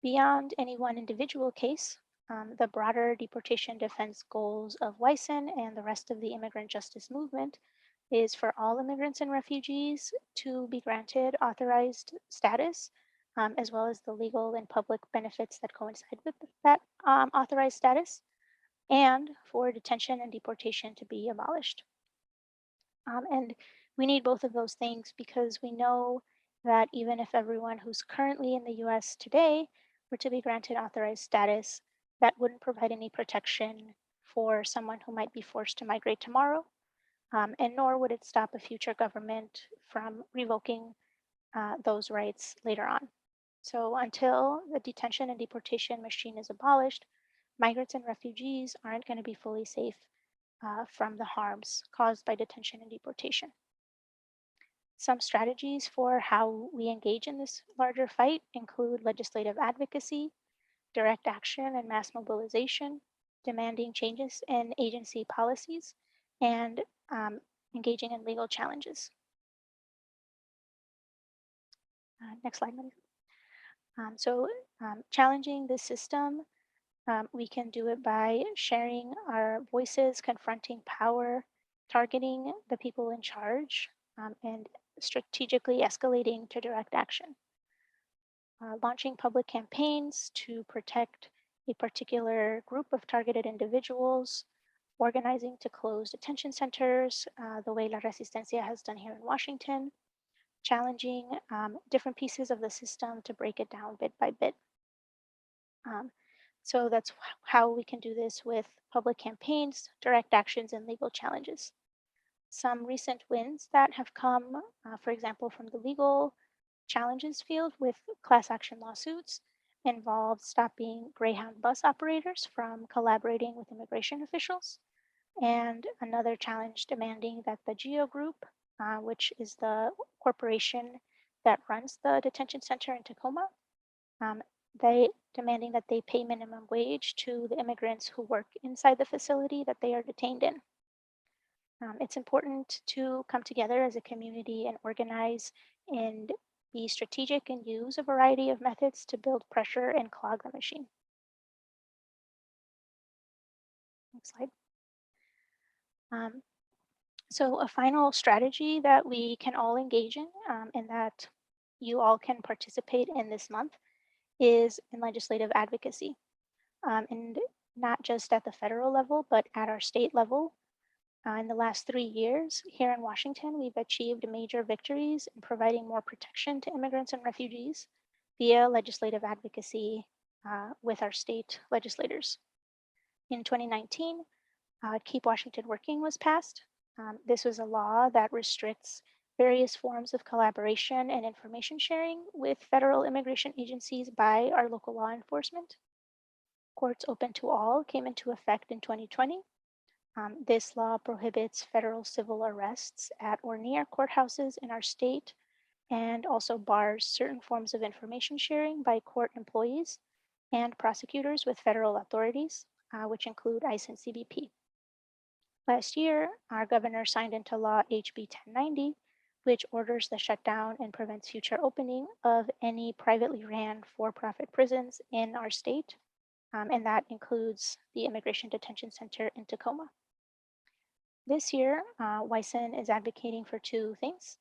Beyond any one individual case, the broader deportation defense goals of WAISN and the rest of the immigrant justice movement is for all immigrants and refugees to be granted authorized status, as well as the legal and public benefits that coincide with that authorized status, and for detention and deportation to be abolished. And we need both of those things because we know that even if everyone who's currently in the US today were to be granted authorized status, that wouldn't provide any protection for someone who might be forced to migrate tomorrow. And nor would it stop a future government from revoking those rights later on. So until the detention and deportation machine is abolished, migrants and refugees aren't going to be fully safe from the harms caused by detention and deportation. Some strategies for how we engage in this larger fight include legislative advocacy, direct action and mass mobilization, demanding changes in agency policies, and engaging in legal challenges. Next slide, please. Challenging the system, we can do it by sharing our voices, confronting power, targeting the people in charge, and strategically escalating to direct action. Launching public campaigns to protect a particular group of targeted individuals, organizing to close detention centers, the way La Resistencia has done here in Washington, challenging different pieces of the system to break it down bit by bit. So that's how we can do this with public campaigns, direct actions, and legal challenges. Some recent wins that have come, for example, from the legal challenges field with class action lawsuits involved stopping Greyhound bus operators from collaborating with immigration officials, and another challenge demanding that the GEO Group, which is the corporation that runs the detention center in Tacoma, they demanding that they pay minimum wage to the immigrants who work inside the facility that they are detained in. It's important to come together as a community and organize and be strategic and use a variety of methods to build pressure and clog the machine. Next slide. So a final strategy that we can all engage in and that you all can participate in this month is in legislative advocacy. And not just at the federal level, but at our state level. In the last 3 years here in Washington, we've achieved major victories in providing more protection to immigrants and refugees via legislative advocacy with our state legislators. In 2019, Keep Washington Working was passed, This was a law that restricts various forms of collaboration and information sharing with federal immigration agencies by our local law enforcement. Courts Open to All came into effect in 2020. This law prohibits federal civil arrests at or near courthouses in our state and also bars certain forms of information sharing by court employees and prosecutors with federal authorities, which include ICE and CBP. Last year, our governor signed into law HB 1090, which orders the shutdown and prevents future opening of any privately ran for-profit prisons in our state, and that includes the Immigration Detention Center in Tacoma. This year, WAISN is advocating for two things: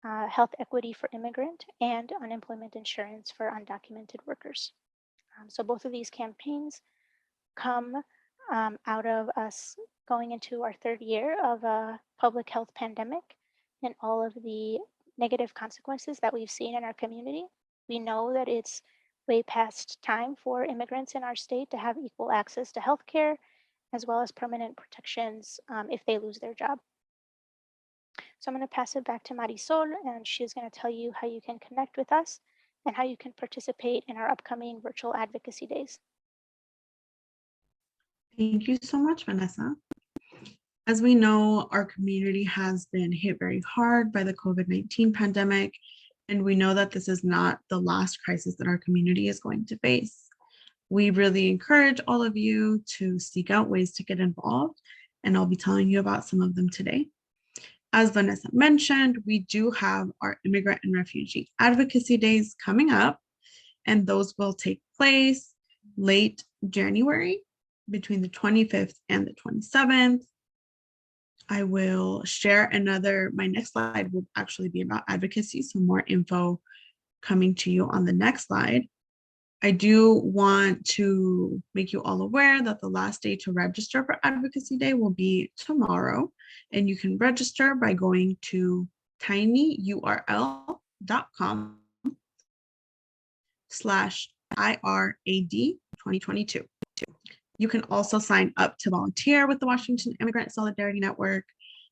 health equity for immigrant and unemployment insurance for undocumented workers. So both of these campaigns come out of us going into our third year of a public health pandemic and all of the negative consequences that we've seen in our community. We know that it's way past time for immigrants in our state to have equal access to healthcare, as well as permanent protections if they lose their job. So I'm going to pass it back to Marisol, and she's going to tell you how you can connect with us and how you can participate in our upcoming virtual advocacy days. Thank you so much, Vanessa. As we know, our community has been hit very hard by the COVID-19 pandemic, and we know that this is not the last crisis that our community is going to face. We really encourage all of you to seek out ways to get involved, and I'll be telling you about some of them today. As Vanessa mentioned, we do have our Immigrant and Refugee Advocacy Days coming up, and those will take place late January between the 25th and the 27th. I will share my next slide will actually be about advocacy, so more info coming to you on the next slide. I do want to make you all aware that the last day to register for Advocacy Day will be tomorrow, and you can register by going to tinyurl.com/IRAD 2022. You can also sign up to volunteer with the Washington Immigrant Solidarity Network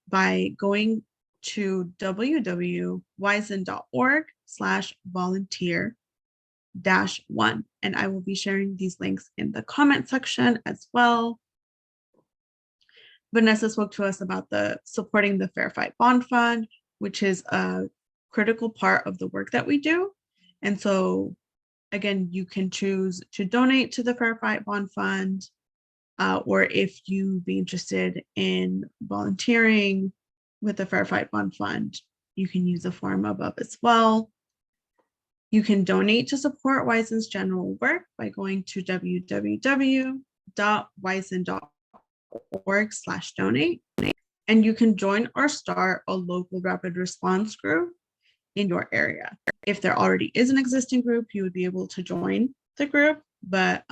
by going to www.waisn.org/volunteer-1, and I will be sharing these links in the comment section as well. Vanessa spoke to us about supporting the Fair Fight Bond Fund, which is a critical part of the work that we do. And so again, you can choose to donate to the Fair Fight Bond Fund, or if you'd be interested in volunteering with the Fair Fight Bond Fund, you can use the form above as well. You can donate to support WAISN's general work by going to www.waisn.org/donate, and you can join or start a local rapid response group in your area. If there already is an existing group, you would be able to join the group, but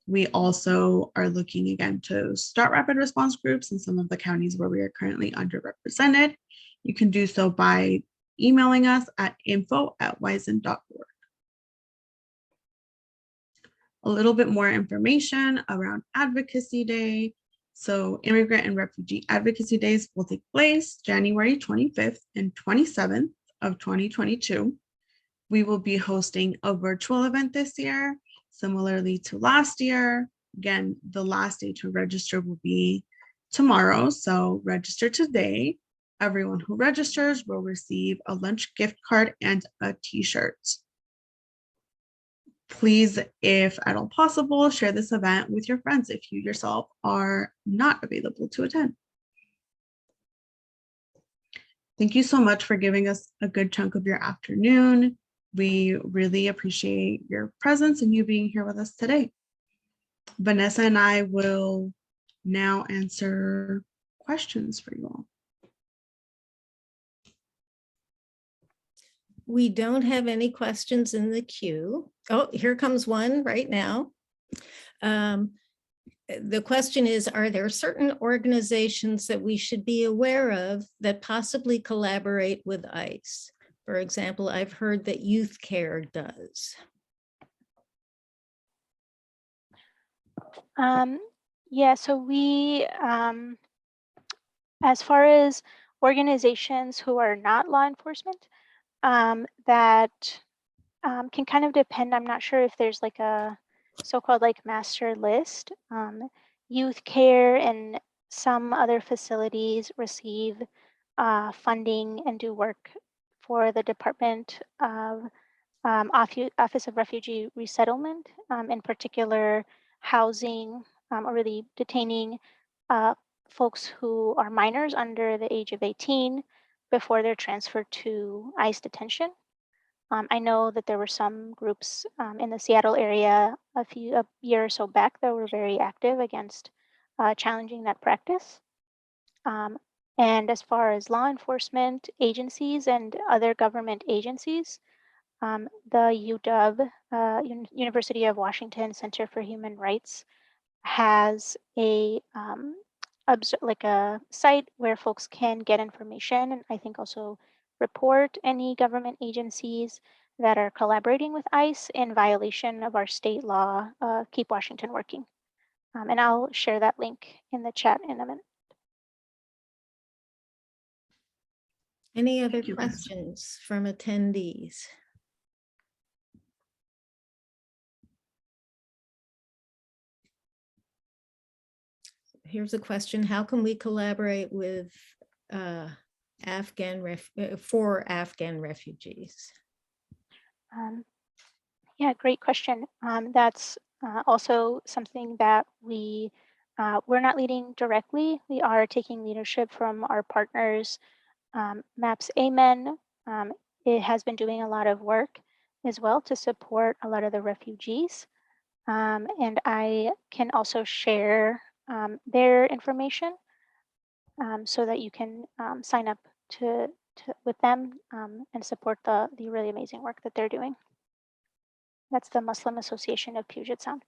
we also are looking again to start rapid response groups in some of the counties where we are currently underrepresented. You can do so by emailing us at info@waisn.org. A little bit more information around Advocacy Day. So Immigrant and Refugee Advocacy Days will take place January 25th and 27th of 2022. We will be hosting a virtual event this year, similarly to last year. Again, the last day to register will be tomorrow, so register today. Everyone who registers will receive a lunch gift card and a t-shirt. Please, if at all possible, share this event with your friends if you yourself are not available to attend. Thank you so much for giving us a good chunk of your afternoon. We really appreciate your presence and you being here with us today. Vanessa and I will now answer questions for you all. We don't have any questions in the queue. Oh, here comes one right now. The question is, are there certain organizations that we should be aware of that possibly collaborate with ICE? For example, I've heard that Youth Care does. Yeah, so we As far as organizations who are not law enforcement, that can kind of depend. I'm not sure if there's like a so-called like master list. Youth care and some other facilities receive funding and do work for the Department of Office of Refugee Resettlement, in particular housing or really detaining uh, folks who are minors under the age of 18 before they're transferred to ICE detention. I know that there were some groups in the Seattle area a year or so back that were very active against challenging that practice. And as far as law enforcement agencies and other government agencies, the UW, University of Washington Center for Human Rights, has like a site where folks can get information, and I think also report any government agencies that are collaborating with ICE in violation of our state law, Keep Washington Working. And I'll share that link in the chat in a minute. Any other Thank you, Liz. questions from attendees? Here's a question: how can we collaborate with for Afghan refugees? Yeah, great question. That's also something that we're not leading directly. We are taking leadership from our partners. MAPS Amen, it has been doing a lot of work as well to support a lot of the refugees. And I can also share their information so that you can sign up with them and support the really amazing work that they're doing. That's the Muslim Association of Puget Sound.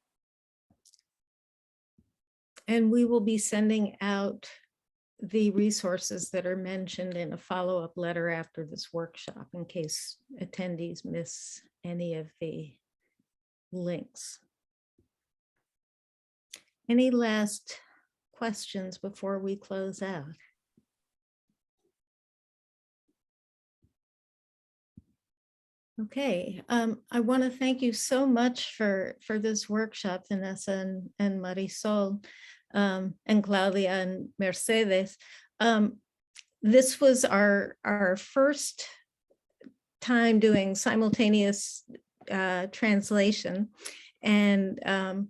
And we will be sending out the resources that are mentioned in a follow-up letter after this workshop in case attendees miss any of the links. Any last questions before we close out? Okay, I want to thank you so much for this workshop, Vanessa and Marisol, and Claudia and Mercedes. This was our first time doing simultaneous translation, and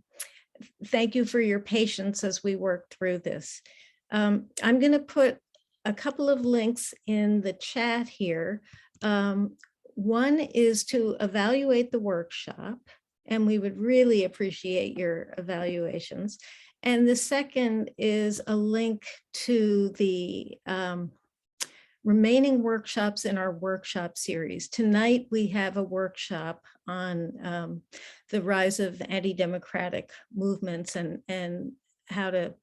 thank you for your patience as we work through this. I'm going to put a couple of links in the chat here. One is to evaluate the workshop, and we would really appreciate your evaluations. And the second is a link to the remaining workshops in our workshop series. Tonight, we have a workshop on the rise of anti-democratic movements and how to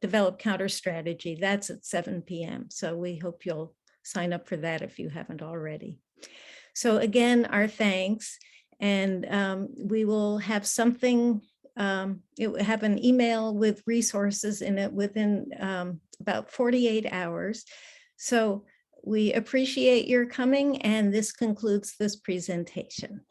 develop counter strategy. That's at 7 p.m. So we hope you'll sign up for that if you haven't already. So again, our thanks, and we will have something, it will have an email with resources in it within about 48 hours. So we appreciate your coming, and this concludes this presentation.